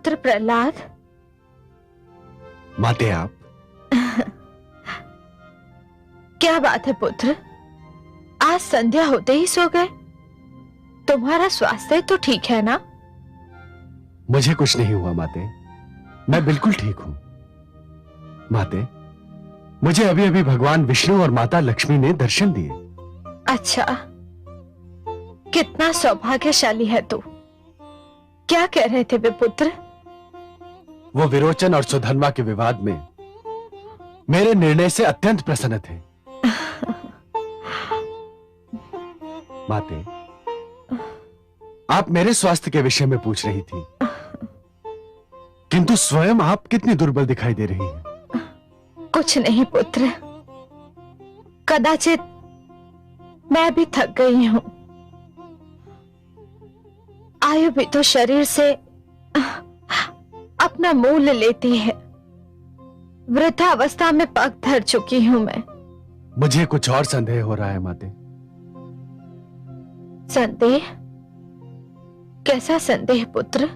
पुत्र प्रहलाद। माते आप। क्या बात है पुत्र, आज संध्या होते ही सो गए? तुम्हारा स्वास्थ्य तो ठीक है ना? मुझे कुछ नहीं हुआ माते, मैं बिल्कुल ठीक हूं। माते, मुझे अभी अभी भगवान विष्णु और माता लक्ष्मी ने दर्शन दिए। अच्छा, कितना सौभाग्यशाली है तू। क्या कह रहे थे वे पुत्र? वो विरोचन और सुधन्वा के विवाद में मेरे निर्णय से अत्यंत प्रसन्न थे। माते, आप मेरे स्वास्थ्य के विषय में पूछ रही थी, किंतु स्वयं आप कितनी दुर्बल दिखाई दे रही हैं। कुछ नहीं पुत्र, कदाचित मैं भी थक गई हूं। आयु भी तो शरीर से अपना मूल्य लेती है। वृद्धावस्था में पग धर चुकी हूं मैं। मुझे कुछ और संदेह हो रहा है माते। संदेह? कैसा संदेह पुत्र?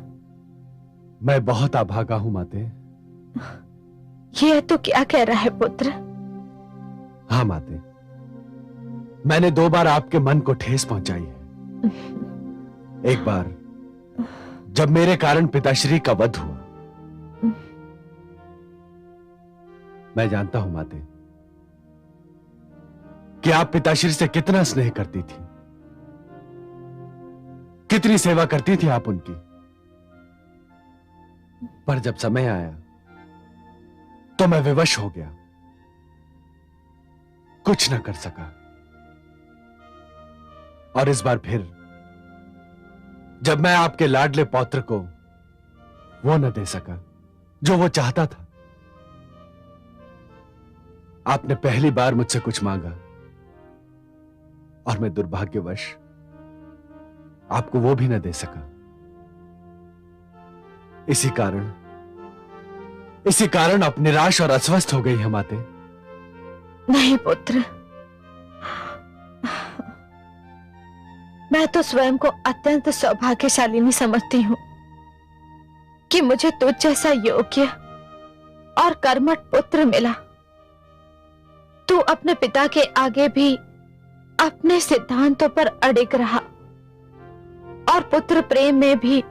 मैं बहुत अभागा हूं माते। यह तो क्या कह रहा है पुत्र? हाँ माते, मैंने 2 बार आपके मन को ठेस पहुंचाई है। एक बार जब मेरे कारण पिताश्री का वध हुआ। मैं जानता हूं माते कि आप पिताश्री से कितना स्नेह करती थी, कितनी सेवा करती थी आप उनकी। पर जब समय आया तो मैं विवश हो गया, कुछ न कर सका। और इस बार फिर जब मैं आपके लाडले पौत्र को वो न दे सका जो वो चाहता था, आपने पहली बार मुझसे कुछ मांगा और मैं दुर्भाग्यवश आपको वो भी न दे सका। इसी कारण आप निराश और अस्वस्थ हो गई हैं माते। नहीं पुत्र, मैं तो स्वयं को अत्यंत सौभाग्यशालिनी समझती हूं कि मुझे तुझ जैसा योग्य और कर्मठ पुत्र मिला। तू अपने पिता के आगे भी अपने सिद्धांतों पर अड़िग रहा और पुत्र प्रेम में भी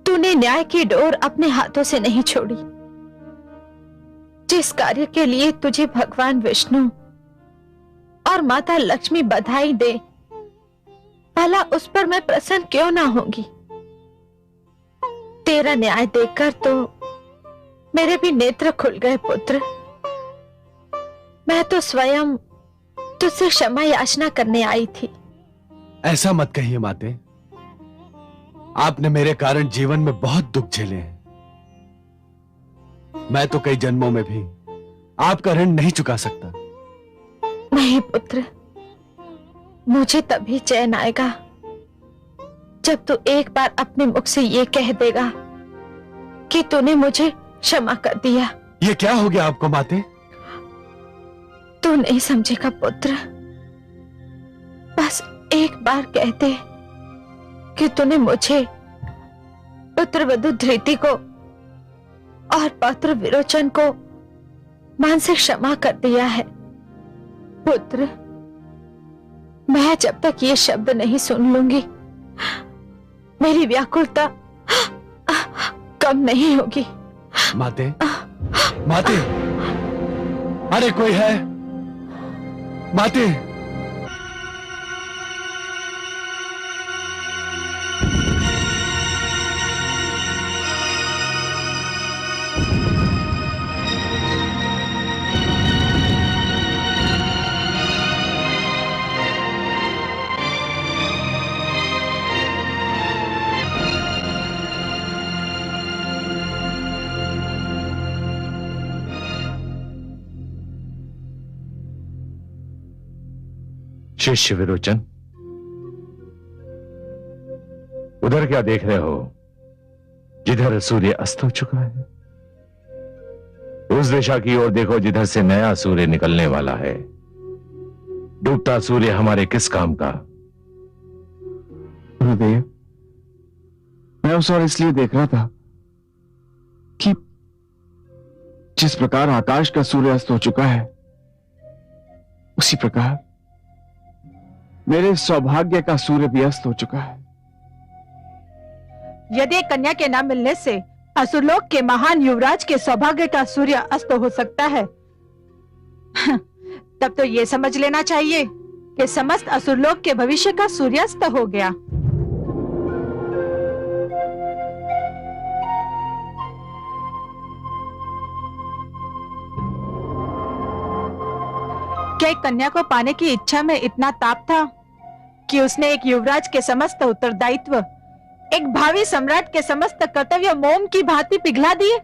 तूने न्याय की डोर अपने हाथों से नहीं छोड़ी। जिस कार्य के लिए तुझे भगवान विष्णु और माता लक्ष्मी बधाई दे, भला उस पर मैं प्रसन्न क्यों ना होंगी? तेरा न्याय देखकर तो मेरे भी नेत्र खुल गए पुत्र। मैं तो स्वयं तुझसे क्षमा याचना करने आई थी। ऐसा मत कहिए माते, आपने मेरे कारण जीवन में बहुत दुख झेले हैं। मैं तो कई जन्मों में भी आपका ऋण नहीं चुका सकता। नहीं पुत्र, मुझे तभी चैन आएगा जब तू एक बार अपने मुख से ये कह देगा कि तूने मुझे क्षमा कर दिया। ये क्या हो गया आपको माते? तू नहीं समझेगा पुत्र, बस एक बार कह दे कि तूने मुझे, पुत्रवधू धृति को और पौत्र विरोचन को मन से क्षमा कर दिया है। पुत्र, मैं जब तक ये शब्द नहीं सुन लूंगी, मेरी व्याकुलता कम नहीं होगी। माते, माते, अरे कोई है? माते, शिष्य विरोचन, उधर क्या देख रहे हो? जिधर सूर्य अस्त हो चुका है, उस दिशा की ओर देखो जिधर से नया सूर्य निकलने वाला है। डूबता सूर्य हमारे किस काम का? गुरुदेव, मैं उस ओर इसलिए देख रहा था कि जिस प्रकार आकाश का सूर्य अस्त हो चुका है, उसी प्रकार मेरे सौभाग्य का सूर्य भी अस्त हो चुका है। यदि कन्या के न मिलने से असुरलोक के महान युवराज के सौभाग्य का सूर्य अस्त हो सकता है, तब तो ये समझ लेना चाहिए कि समस्त असुरलोक के भविष्य का सूर्यास्त हो गया। क्या एक कन्या को पाने की इच्छा में इतना ताप था कि उसने एक युवराज के समस्त उत्तरदायित्व, एक भावी सम्राट के समस्त कर्तव्य मोम की भांति पिघला दिए?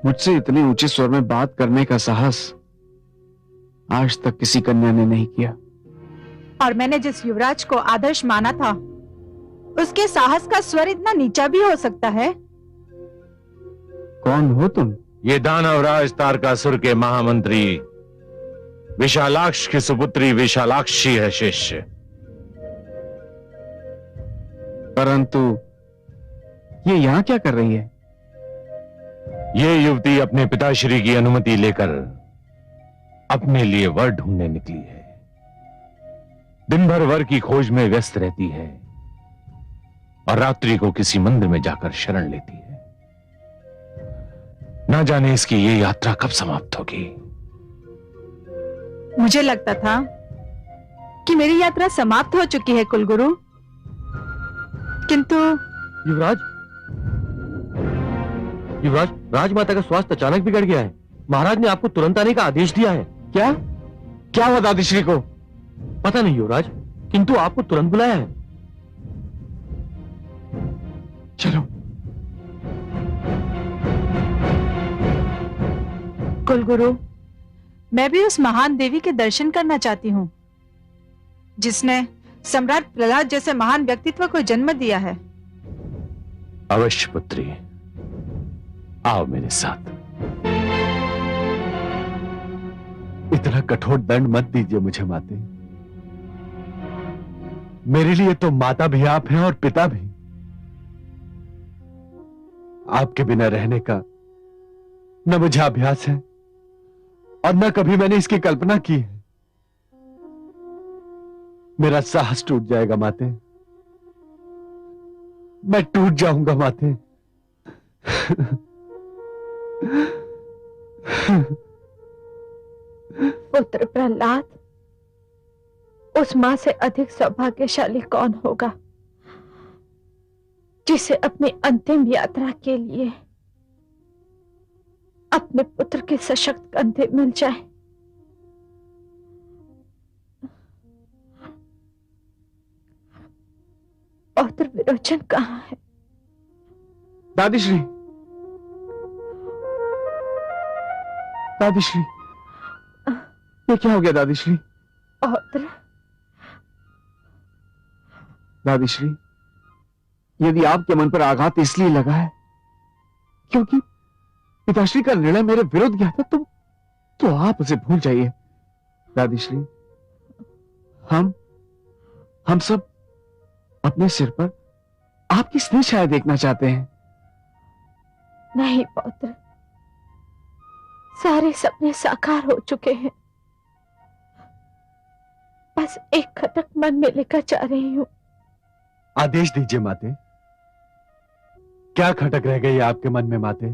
मुझसे इतने ऊंचे स्वर में बात करने का साहस आज तक किसी कन्या ने नहीं किया। और मैंने जिस युवराज को आदर्श माना था, उसके साहस का स्वर इतना नीचा भी हो सकता है? कौन हो तुम? ये दानवराज तारकासुर के महामंत्री विशालाक्ष की सुपुत्री विशालाक्षी है शिष्य। परंतु ये यहां क्या कर रही है? ये युवती अपने पिताश्री की अनुमति लेकर अपने लिए वर ढूंढने निकली है। दिन भर वर की खोज में व्यस्त रहती है और रात्रि को किसी मंदिर में जाकर शरण लेती है। ना जाने इसकी ये यात्रा कब समाप्त होगी। मुझे लगता था कि मेरी यात्रा समाप्त हो चुकी है कुलगुरु, किंतु युवराज, राजमाता का स्वास्थ्य अचानक बिगड़ गया है। महाराज ने आपको तुरंत आने का आदेश दिया है। क्या क्या हुआ दादीश्री को? पता नहीं युवराज, किंतु आपको तुरंत बुलाया है। चलो। कुलगुरु, मैं भी उस महान देवी के दर्शन करना चाहती हूँ जिसने सम्राट प्रहलाद जैसे महान व्यक्तित्व को जन्म दिया है। अवश्य पुत्री, आओ मेरे साथ। इतना कठोर दंड मत दीजिए मुझे माते। मेरे लिए तो माता भी आप हैं और पिता भी। आपके बिना रहने का न मुझे अभ्यास है और न कभी मैंने इसकी कल्पना की है। मेरा साहस टूट जाएगा माते, मैं टूट जाऊंगा माते। पुत्र प्रहलाद, उस मां से अधिक सौभाग्यशाली कौन होगा जिसे अपनी अंतिम यात्रा के लिए अपने पुत्र के सशक्त कंधे मिल जाए। पौत्र विरोचन कहाँ है? दादीश्री, दादीश्री, ये क्या हो गया दादीश्री? पौत्र, दादीश्री, यदि आपके मन पर आघात इसलिए लगा है क्योंकि पिताश्री का निर्णय मेरे विरुद्ध गया था, तो आप उसे भूल जाइए। दादीश्री, हम सब अपने सिर पर आपकी स्नेह छाया देखना चाहते हैं। नहीं पौत्र, सारे सपने साकार हो चुके हैं। बस एक खटक मन में लेकर जा रही हूं। आदेश दीजिए माते। क्या खटक रह गई आपके मन में माते?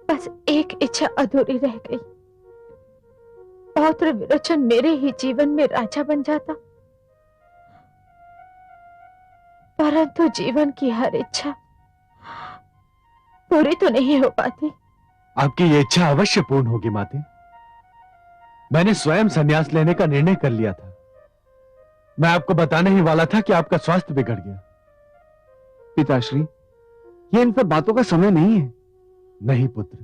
बस एक इच्छा अधूरी रह गई। पौत्र विरोचन मेरे ही जीवन में राजा बन जाता, परंतु जीवन की हर इच्छा पूरी तो नहीं हो पाती। आपकी ये इच्छा अवश्य पूर्ण होगी माते। मैंने स्वयं संन्यास लेने का निर्णय कर लिया था। मैं आपको बताने ही वाला था कि आपका स्वास्थ्य बिगड़ गया। पिताश्री, ये इन सब बातों का समय नहीं है। नहीं पुत्र,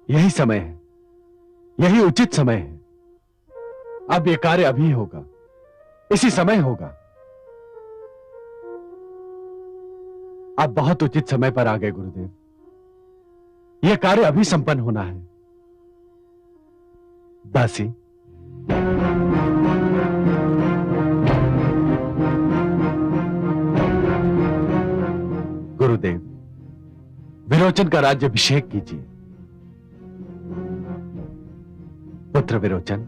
यही समय है, यही उचित समय है। अब ये कार्य अभी होगा, इसी समय होगा। आप बहुत उचित समय पर आ गए गुरुदेव। यह कार्य अभी संपन्न होना है। दासी, विरोचन का राज्याभिषेक कीजिए। पुत्र विरोचन,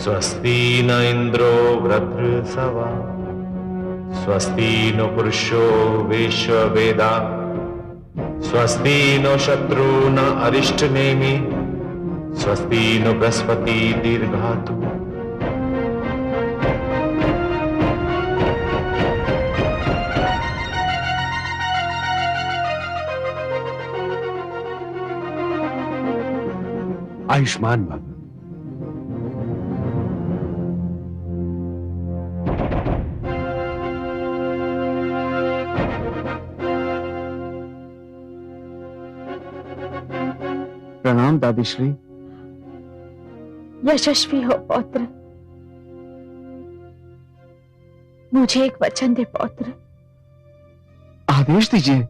स्वस्ति न इंद्रो वृत्रसवा स्वस्ति नो पुरुषो विश्ववेदा स्वस्ति नो शत्रु न अरिष्टनेमि स्वस्ति नो बृहस्पति दीर्घातु। आयुष्मान भव। प्रणाम दादीश्री। यशस्वी हो पौत्र। मुझे एक वचन दे पौत्र। आदेश दीजिए।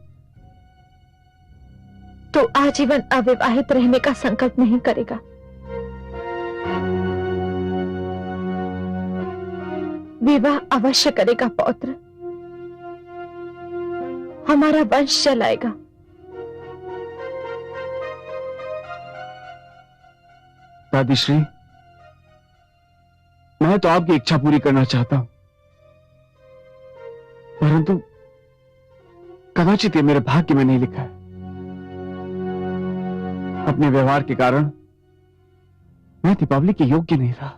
तो आजीवन अविवाहित रहने का संकल्प नहीं करेगा? विवाह अवश्य करेगा पौत्र। हमारा वंश चलाएगा। दादीश्री, मैं तो आपकी इच्छा पूरी करना चाहता हूं, परंतु कदाचित ये मेरे भाग्य में नहीं लिखा है। अपने व्यवहार के कारण मैं दीपावली के योग्य नहीं रहा,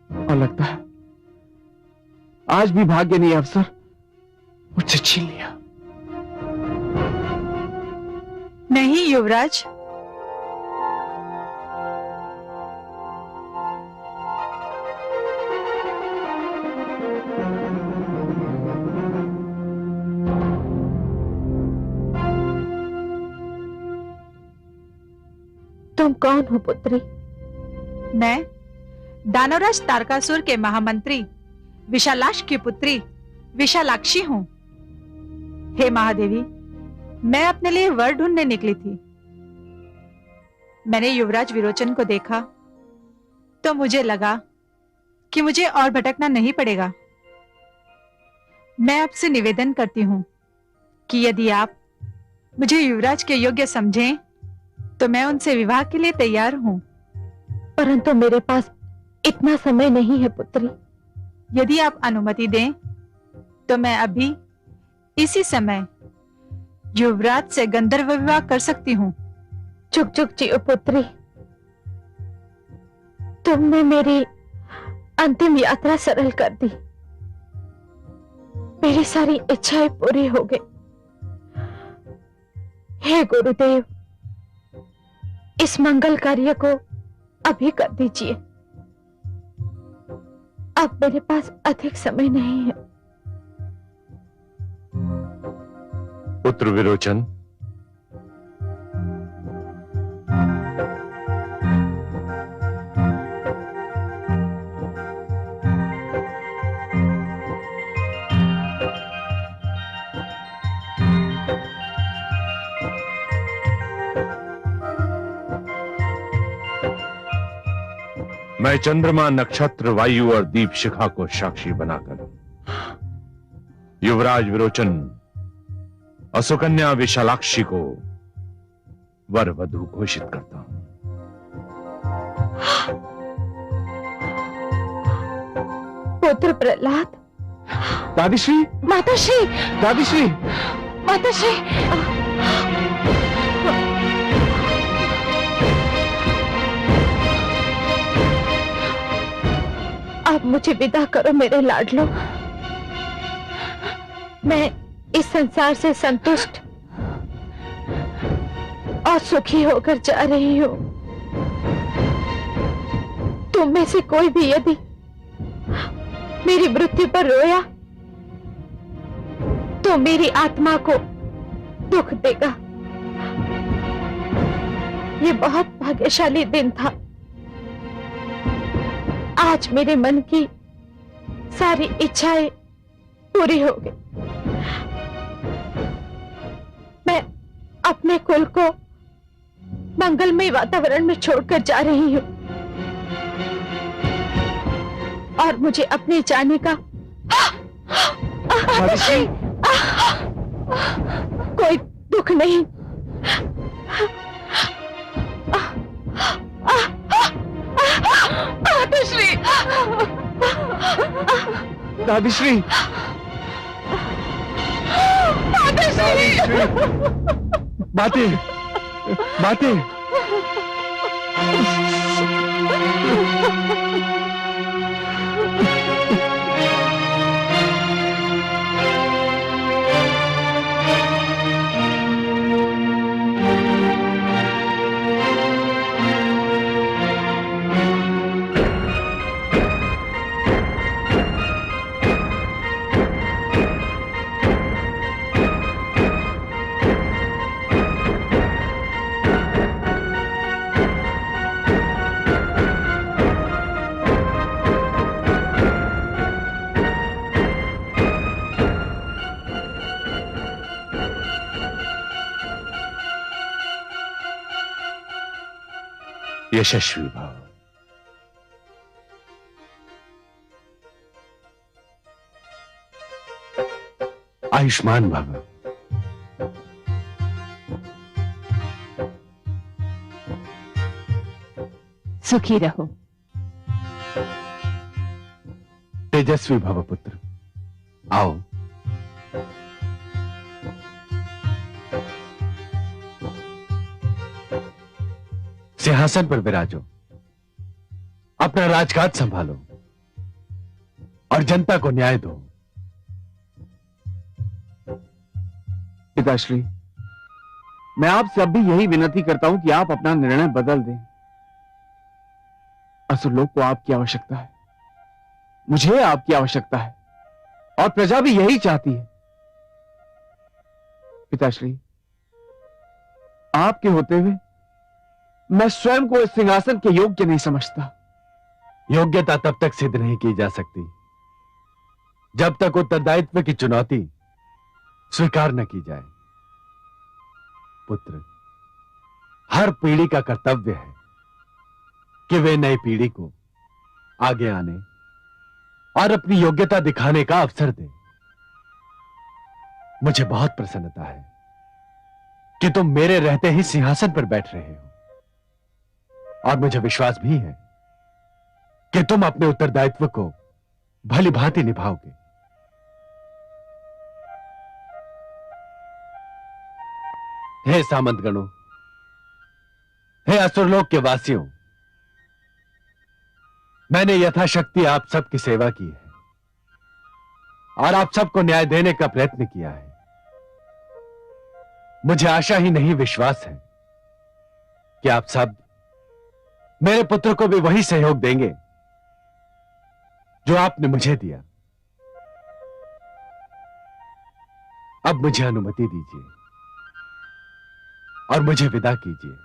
और लगता है आज भी भाग्य ने यह अवसर मुझसे छीन लिया। नहीं युवराज, तुम कौन हो पुत्री? मैं दानवराज तारकासुर के महामंत्री विशालाक्ष की पुत्री विशालाक्षी हूँ। हे महादेवी, मैं अपने लिए वर ढूंढने निकली थी। मैंने युवराज विरोचन को देखा तो मुझे लगा कि मुझे और भटकना नहीं पड़ेगा। मैं आपसे निवेदन करती हूँ कि यदि आप मुझे युवराज के योग्य समझें तो मैं उनसे विवाह के लिए तैयार हूँ। परंतु मेरे पास इतना समय नहीं है पुत्री। यदि आप अनुमति दें तो मैं अभी इसी समय युवराज से गंधर्व विवाह कर सकती हूँ। चुप चुप जियो पुत्री। तुमने मेरी अंतिम यात्रा सरल कर दी। मेरी सारी इच्छाएं पूरी हो गई। हे गुरुदेव, इस मंगल कार्य को अभी कर दीजिए। अब मेरे पास अधिक समय नहीं है। पुत्र विरोचन, मैं चंद्रमा, नक्षत्र, वायु और दीप शिखा को साक्षी बनाकर युवराज विरोचन और सुकन्या विशालाक्षी को वर वधू घोषित करता हूं। पुत्र प्रहलाद। दादीश्री, माताश्री, दादीश्री, माताश्री। अब मुझे विदा करो मेरे लाडलो। मैं इस संसार से संतुष्ट और सुखी होकर जा रही हूं। तुम में से कोई भी यदि मेरी मृत्यु पर रोया तो मेरी आत्मा को दुख देगा। ये बहुत भाग्यशाली दिन था। आज मेरे मन की सारी इच्छाएं पूरी हो गई। मैं अपने कुल को मंगलमय वातावरण में छोड़कर जा रही हूं और मुझे अपने जाने का कोई दुख नहीं। दादीश्री, दादीश्री, दादीश्री, माते, माते, यशस्वी भव। आयुष्मान भव। सुखी रहो। तेजस्वी भव पुत्र। आओ। सिंहासन पर विराजो, अपना राजकाज संभालो और जनता को न्याय दो। पिताश्री, मैं आपसे अब भी यही विनती करता हूं कि आप अपना निर्णय बदल दें। असुरलोक को आपकी आवश्यकता है, मुझे आपकी आवश्यकता है और प्रजा भी यही चाहती है। पिताश्री, आपके होते हुए मैं स्वयं को इस सिंहासन के योग्य नहीं समझता। योग्यता तब तक सिद्ध नहीं की जा सकती जब तक उत्तरदायित्व की चुनौती स्वीकार न की जाए। पुत्र, हर पीढ़ी का कर्तव्य है कि वे नई पीढ़ी को आगे आने और अपनी योग्यता दिखाने का अवसर दे। मुझे बहुत प्रसन्नता है कि तुम मेरे रहते ही सिंहासन पर बैठ रहे हो और मुझे विश्वास भी है कि तुम अपने उत्तरदायित्व को भली भांति निभाओगे। हे सामंतगणों, हे असुरलोक के वासियों, मैंने यथाशक्ति आप सबकी सेवा की है और आप सबको न्याय देने का प्रयत्न किया है। मुझे आशा ही नहीं विश्वास है कि आप सब मेरे पुत्र को भी वही सहयोग देंगे जो आपने मुझे दिया। अब मुझे अनुमति दीजिए और मुझे विदा कीजिए।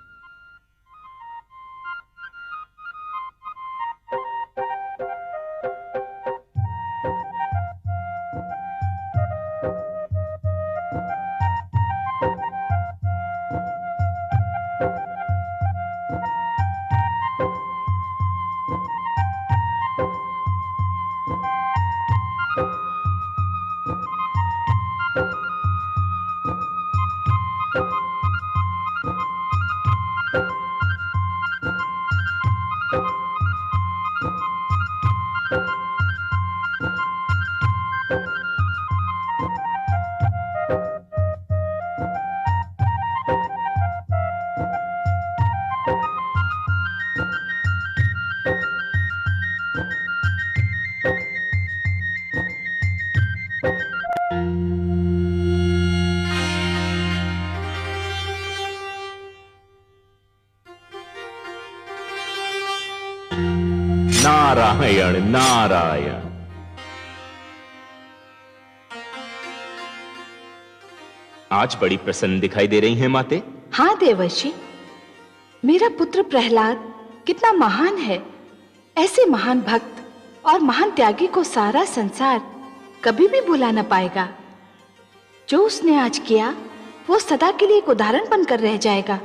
नारायण नारायण। आज बड़ी प्रसन्न दिखाई दे रही हैं माते। हाँ देवर्षि, मेरा पुत्र प्रहलाद कितना महान है। ऐसे महान भक्त और महान त्यागी को सारा संसार कभी भी भुला न पाएगा। जो उसने आज किया वो सदा के लिए एक उदाहरण बनकर रह जाएगा।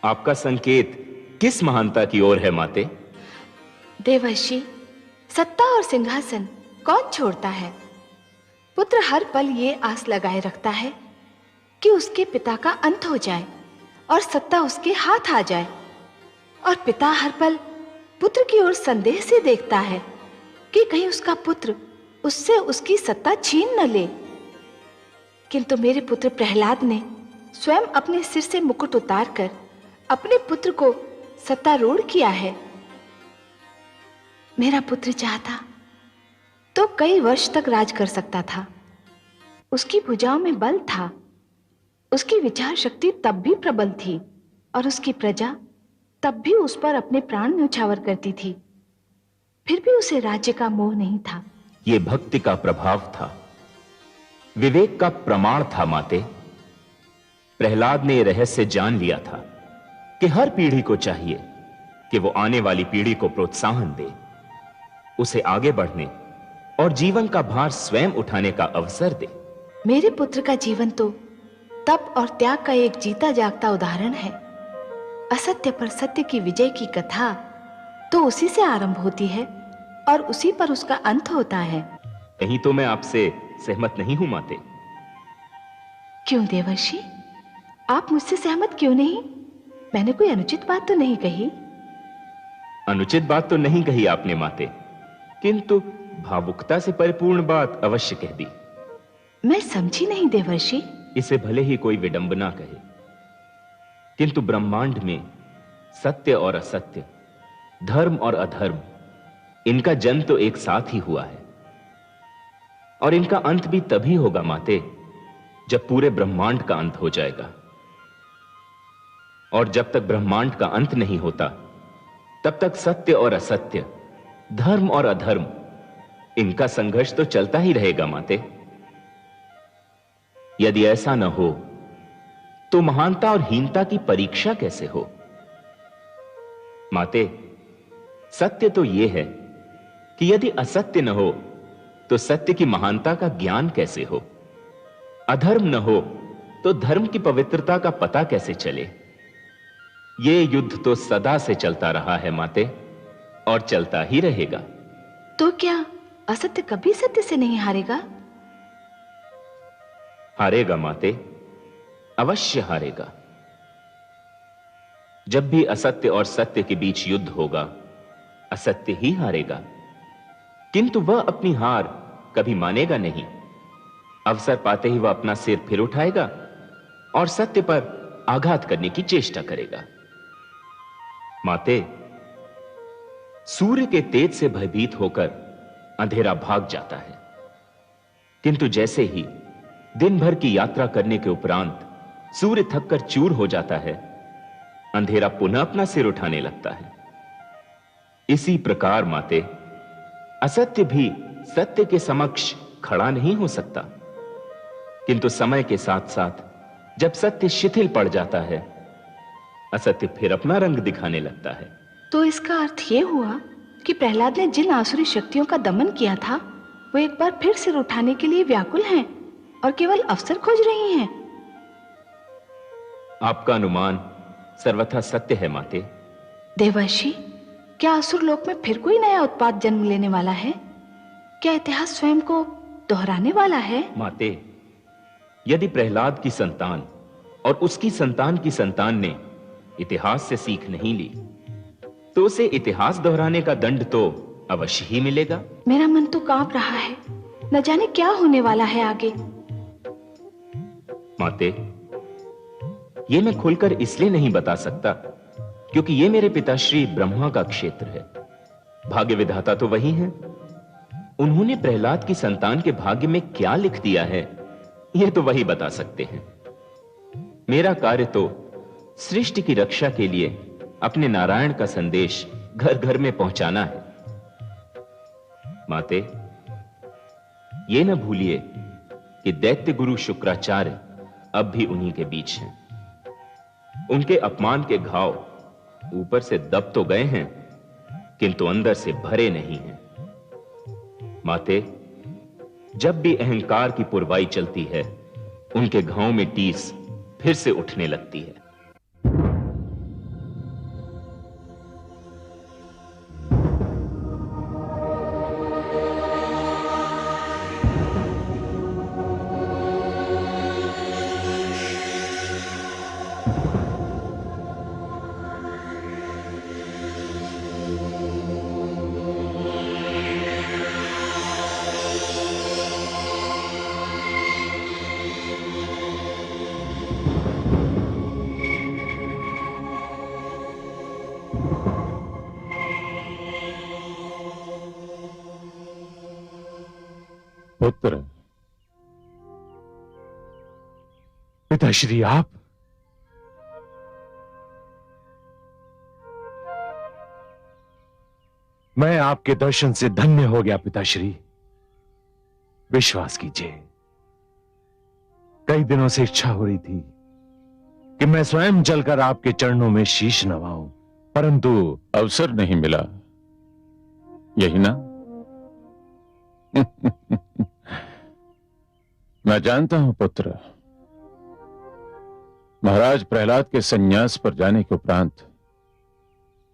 आपका संकेत किस महानता की ओर है माते? देवर्षि, सत्ता और सिंहासन कौन छोड़ता है? पुत्र हर पल ये आस लगाए रखता है कि उसके पिता का अंत हो जाए और सत्ता उसके हाथ आ जाए, और पिता हर पल पुत्र की ओर संदेह से देखता है कि कहीं उसका पुत्र उससे उसकी सत्ता छीन न ले। किंतु मेरे पुत्र प्रहलाद ने स्वयं अपने सिर से मुकुट उतारकर अपने पुत्र को सत्तारूढ़ किया है। मेरा पुत्र चाहता तो कई वर्ष तक राज कर सकता था। उसकी भुजाओं में बल था, उसकी विचार शक्ति तब भी प्रबल थी, और उसकी प्रजा तब भी उस पर अपने प्राण न्यौछावर करती थी। फिर भी उसे राज्य का मोह नहीं था। ये भक्ति का प्रभाव था, विवेक का प्रमाण था माते। प्रहलाद ने यह रहस्य जान लिया था कि हर पीढ़ी को चाहिए कि वो आने वाली पीढ़ी को प्रोत्साहन दे, उसे आगे बढ़ने और जीवन का भार स्वयं उठाने का अवसर दे। मेरे पुत्र का जीवन तो तप और त्याग का एक जीता जागता उदाहरण है। असत्य पर सत्य की विजय की कथा तो उसी से आरंभ होती है और उसी पर उसका अंत होता है। कहीं तो मैं आपसे सहमत नहीं हूं माते। क्यों देवर्षि, आप मुझसे सहमत क्यों नहीं? मैंने कोई अनुचित बात तो नहीं कही। अनुचित बात तो नहीं कही आपने माते, किंतु भावुकता से परिपूर्ण बात अवश्य कह दी। मैं समझी नहीं देवर्षि। इसे भले ही कोई विडंबना कहे, किंतु ब्रह्मांड में सत्य और असत्य, धर्म और अधर्म, इनका जन्म तो एक साथ ही हुआ है, और इनका अंत भी तभी होगा माते जब पूरे ब्रह्मांड का अंत हो जाएगा। और जब तक ब्रह्मांड का अंत नहीं होता तब तक सत्य और असत्य, धर्म और अधर्म, इनका संघर्ष तो चलता ही रहेगा माते। यदि ऐसा न हो तो महानता और हीनता की परीक्षा कैसे हो? माते, सत्य तो यह है कि यदि असत्य न हो तो सत्य की महानता का ज्ञान कैसे हो? अधर्म न हो तो धर्म की पवित्रता का पता कैसे चले? ये युद्ध तो सदा से चलता रहा है माते, और चलता ही रहेगा। तो क्या असत्य कभी सत्य से नहीं हारेगा? हारेगा माते, अवश्य हारेगा। जब भी असत्य और सत्य के बीच युद्ध होगा, असत्य ही हारेगा, किंतु वह अपनी हार कभी मानेगा नहीं। अवसर पाते ही वह अपना सिर फिर उठाएगा और सत्य पर आघात करने की चेष्टा करेगा। माते, सूर्य के तेज से भयभीत होकर अंधेरा भाग जाता है, किंतु जैसे ही दिन भर की यात्रा करने के उपरांत सूर्य थककर चूर हो जाता है, अंधेरा पुनः अपना सिर उठाने लगता है। इसी प्रकार माते, असत्य भी सत्य के समक्ष खड़ा नहीं हो सकता, किंतु समय के साथ साथ जब सत्य शिथिल पड़ जाता है, असत्य फिर अपना रंग दिखाने लगता है। तो इसका अर्थ यह हुआ कि प्रहलाद ने जिन आसुरी शक्तियों का दमन किया था, वो एक बार फिर सिर उठाने के लिए व्याकुल हैं और केवल अवसर खोज रही हैं। आपका अनुमान सर्वथा सत्य है माते। देवर्षि, क्या असुर लोक में फिर कोई नया उत्पात जन्म लेने वाला है? क्या इतिहास स्वयं को दोहराने वाला है? माते, यदि प्रहलाद की संतान और उसकी संतान की संतान ने इतिहास से सीख नहीं ली, तो उसे इतिहास दोहराने का दंड तो अवश्य ही मिलेगा। मेरा मन तो कांप रहा है, न जाने क्या होने वाला है आगे। माते, ये मैं खुलकर इसलिए नहीं बता सकता क्योंकि ये मेरे पिताश्री ब्रह्मा का क्षेत्र है। भाग्य विधाता तो वही हैं। उन्होंने प्रहलाद की संतान के भाग्य में क्या लिख दिया है, ये तो वही बता सकते हैं। मेरा कार्य तो सृष्टि की रक्षा के लिए अपने नारायण का संदेश घर घर में पहुंचाना है। माते, ये न भूलिए कि दैत्य गुरु शुक्राचार्य अब भी उन्हीं के बीच हैं। उनके अपमान के घाव ऊपर से दब तो गए हैं, किंतु अंदर से भरे नहीं हैं। माते, जब भी अहंकार की पुरवाई चलती है, उनके घावों में टीस फिर से उठने लगती है। पुत्र, पिताश्री आप? मैं आपके दर्शन से धन्य हो गया पिताश्री। विश्वास कीजिए, कई दिनों से इच्छा हो रही थी कि मैं स्वयं चलकर आपके चरणों में शीश नवाऊं, परंतु अवसर नहीं मिला, यही ना? मैं जानता हूं पुत्र, महाराज प्रहलाद के संन्यास पर जाने के उपरांत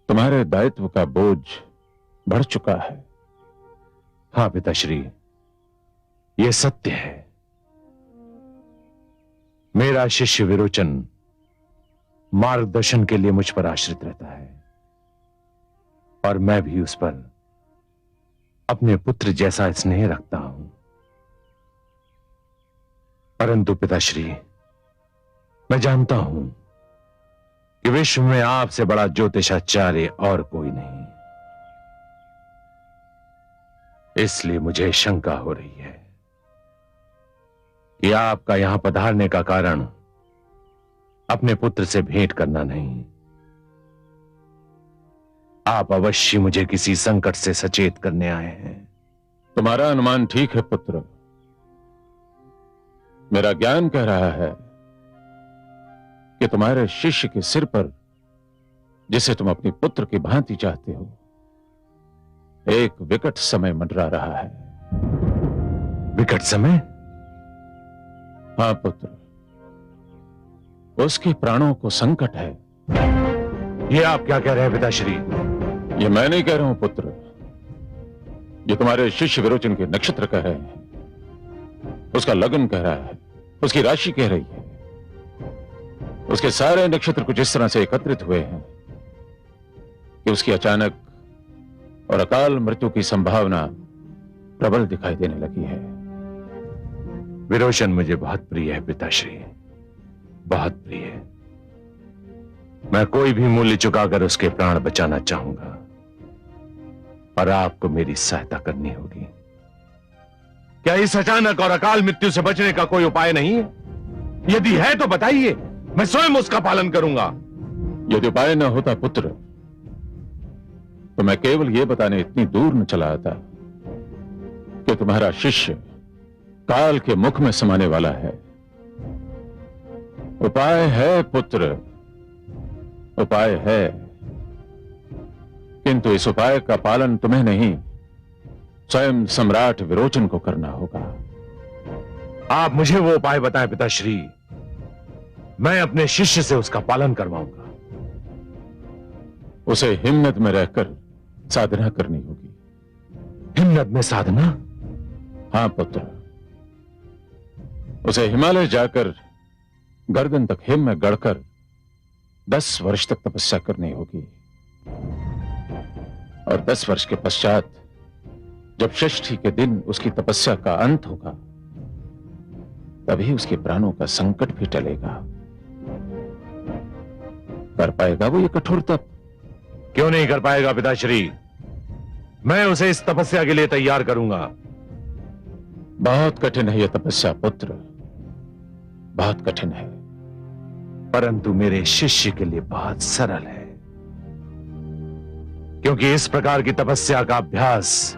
तुम्हारे दायित्व का बोझ बढ़ चुका है। हां पिताश्री, यह सत्य है। मेरा शिष्य विरोचन मार्गदर्शन के लिए मुझ पर आश्रित रहता है, और मैं भी उस पर अपने पुत्र जैसा स्नेह रखता हूं। परंतु पिताश्री, मैं जानता हूं कि विश्व में आपसे बड़ा ज्योतिषाचार्य और कोई नहीं, इसलिए मुझे शंका हो रही है कि आपका यहां पधारने का कारण अपने पुत्र से भेंट करना नहीं। आप अवश्य मुझे किसी संकट से सचेत करने आए हैं। तुम्हारा अनुमान ठीक है पुत्र। मेरा ज्ञान कह रहा है कि तुम्हारे शिष्य के सिर पर, जिसे तुम अपने पुत्र की भांति चाहते हो, एक विकट समय मंडरा रहा है। विकट समय? हां पुत्र, उसके प्राणों को संकट है। ये आप क्या कह रहे हैं पिताश्री? ये मैं नहीं कह रहा हूं पुत्र, ये तुम्हारे शिष्य विरोचन के नक्षत्र कह रहे हैं, उसका लगन कह रहा है, उसकी राशि कह रही है। उसके सारे नक्षत्र कुछ इस तरह से एकत्रित हुए हैं कि उसकी अचानक और अकाल मृत्यु की संभावना प्रबल दिखाई देने लगी है। विरोचन मुझे बहुत प्रिय है पिताश्री, बहुत प्रिय है। मैं कोई भी मूल्य चुकाकर उसके प्राण बचाना चाहूंगा, और आपको मेरी सहायता करनी होगी। क्या इस अचानक और अकाल मृत्यु से बचने का कोई उपाय नहीं है? यदि है तो बताइए, मैं स्वयं उसका पालन करूंगा। यदि उपाय न होता पुत्र, तो मैं केवल यह बताने इतनी दूर न चला आता कि तुम्हारा शिष्य काल के मुख में समाने वाला है। उपाय है पुत्र, उपाय है, किंतु इस उपाय का पालन तुम्हें नहीं, स्वयं सम्राट विरोचन को करना होगा। आप मुझे वो उपाय बताएं पिताश्री, मैं अपने शिष्य से उसका पालन करवाऊंगा। उसे हिम्मत में रहकर साधना करनी होगी। हिम्मत में साधना? हां पुत्र, उसे हिमालय जाकर गर्दन तक हिम में गड़कर 10 वर्ष तक तपस्या करनी होगी, और 10 वर्ष के पश्चात जब षष्ठी के दिन उसकी तपस्या का अंत होगा, तभी उसके प्राणों का संकट भी टलेगा। कर पाएगा वो ये कठोर तप? क्यों नहीं कर पाएगा पिताश्री, मैं उसे इस तपस्या के लिए तैयार करूंगा। बहुत कठिन है यह तपस्या पुत्र, बहुत कठिन है, परंतु मेरे शिष्य के लिए बहुत सरल है, क्योंकि इस प्रकार की तपस्या का अभ्यास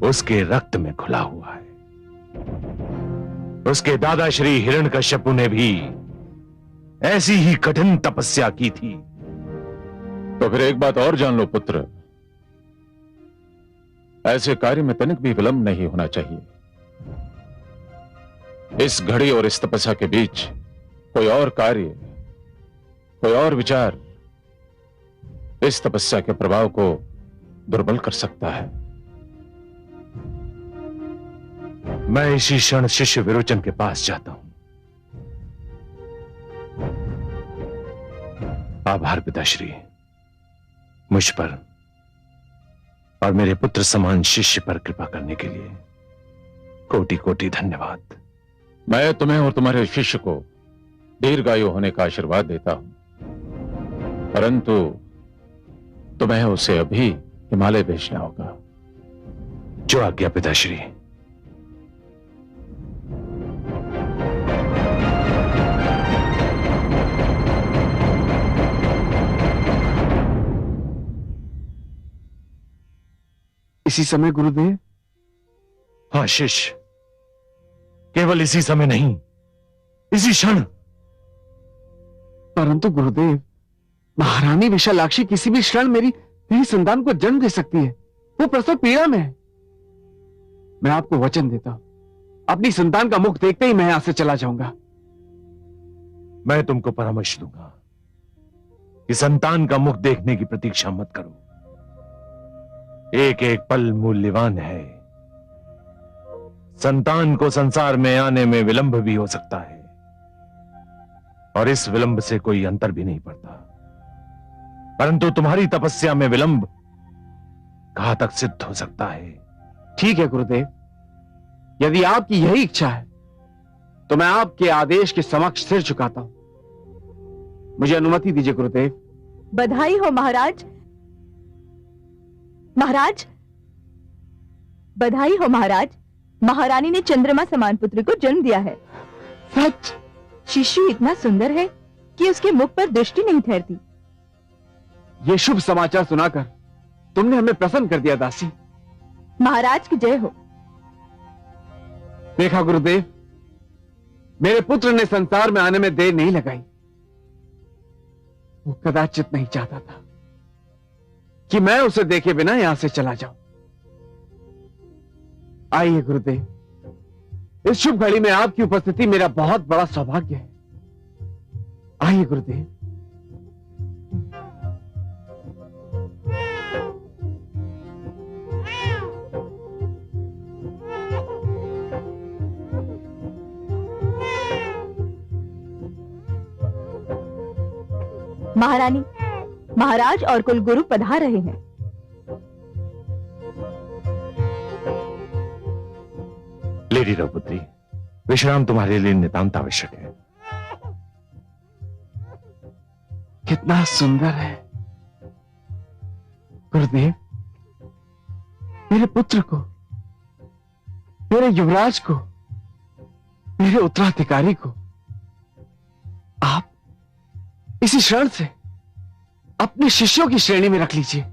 उसके रक्त में घुला हुआ है। उसके दादा श्री हिरण्यकश्यपु ने भी ऐसी ही कठिन तपस्या की थी। तो फिर एक बात और जान लो पुत्र, ऐसे कार्य में तनिक भी विलंब नहीं होना चाहिए। इस घड़ी और इस तपस्या के बीच कोई और कार्य, कोई और विचार इस तपस्या के प्रभाव को दुर्बल कर सकता है। मैं इसी क्षण शिष्य विरोचन के पास जाता हूं। आभार पिताश्री, मुझ पर और मेरे पुत्र समान शिष्य पर कृपा करने के लिए कोटि कोटि धन्यवाद। मैं तुम्हें और तुम्हारे शिष्य को दीर्घायु होने का आशीर्वाद देता हूं, परंतु तुम्हें उसे अभी हिमालय भेजना होगा। जो आज्ञा पिताश्री। इसी समय गुरुदेव? हाँ शिष्य, केवल इसी समय नहीं, इसी क्षण। परंतु गुरुदेव, महारानी विशालाक्षी किसी भी क्षण मेरी संतान को जन्म दे सकती है। वो प्रसव पीड़ा में है। मैं आपको वचन देता हूं, अपनी संतान का मुख देखते ही मैं यहां से चला जाऊंगा। मैं तुमको परामर्श दूंगा कि संतान का मुख देखने की प्रतीक्षा मत करो। एक एक पल मूल्यवान है। संतान को संसार में आने में विलंब भी हो सकता है, और इस विलंब से कोई अंतर भी नहीं पड़ता। परंतु तुम्हारी तपस्या में विलंब घातक सिद्ध हो सकता है। ठीक है गुरुदेव, यदि आपकी यही इच्छा है तो मैं आपके आदेश के समक्ष सिर झुकाता हूं। मुझे अनुमति दीजिए गुरुदेव। बधाई हो महाराज। महाराज, बधाई हो महाराज। महारानी ने चंद्रमा समान पुत्र को जन्म दिया है। सच? शिशु इतना सुंदर है कि उसके मुख पर दृष्टि नहीं ठहरती। ये शुभ समाचार सुनाकर तुमने हमें प्रसन्न कर दिया दासी। महाराज की जय हो। देखा गुरुदेव, मेरे पुत्र ने संसार में आने में देर नहीं लगाई। वो कदाचित नहीं चाहता था कि मैं उसे देखे बिना यहां से चला जाऊं। आइए गुरुदेव, इस शुभ घड़ी में आपकी उपस्थिति मेरा बहुत बड़ा सौभाग्य है। आइए गुरुदेव। महारानी, महाराज और कुलगुरु पधार रहे हैं। लेडी द्रौपदी, विश्राम तुम्हारे लिए नितांत आवश्यक है। कितना सुंदर है गुरुदेव। मेरे पुत्र को, मेरे युवराज को, मेरे उत्तराधिकारी को आप इसी क्षण से अपने शिष्यों की श्रेणी में रख लीजिए।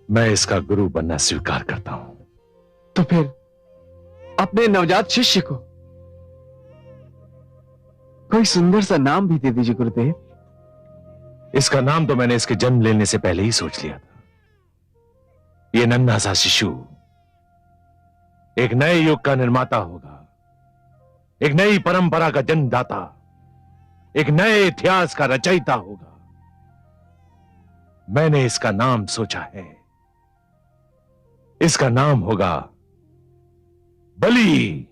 मैं इसका गुरु बनना स्वीकार करता हूं। तो फिर अपने नवजात शिष्य को कोई सुंदर सा नाम भी दे दीजिए गुरुदेव। इसका नाम तो मैंने इसके जन्म लेने से पहले ही सोच लिया था। ये नन्हा सा शिशु एक नए युग का निर्माता होगा, एक नई परंपरा का जन्मदाता, एक नए इतिहास का रचयिता होगा। मैंने इसका नाम सोचा है। इसका नाम होगा बलि।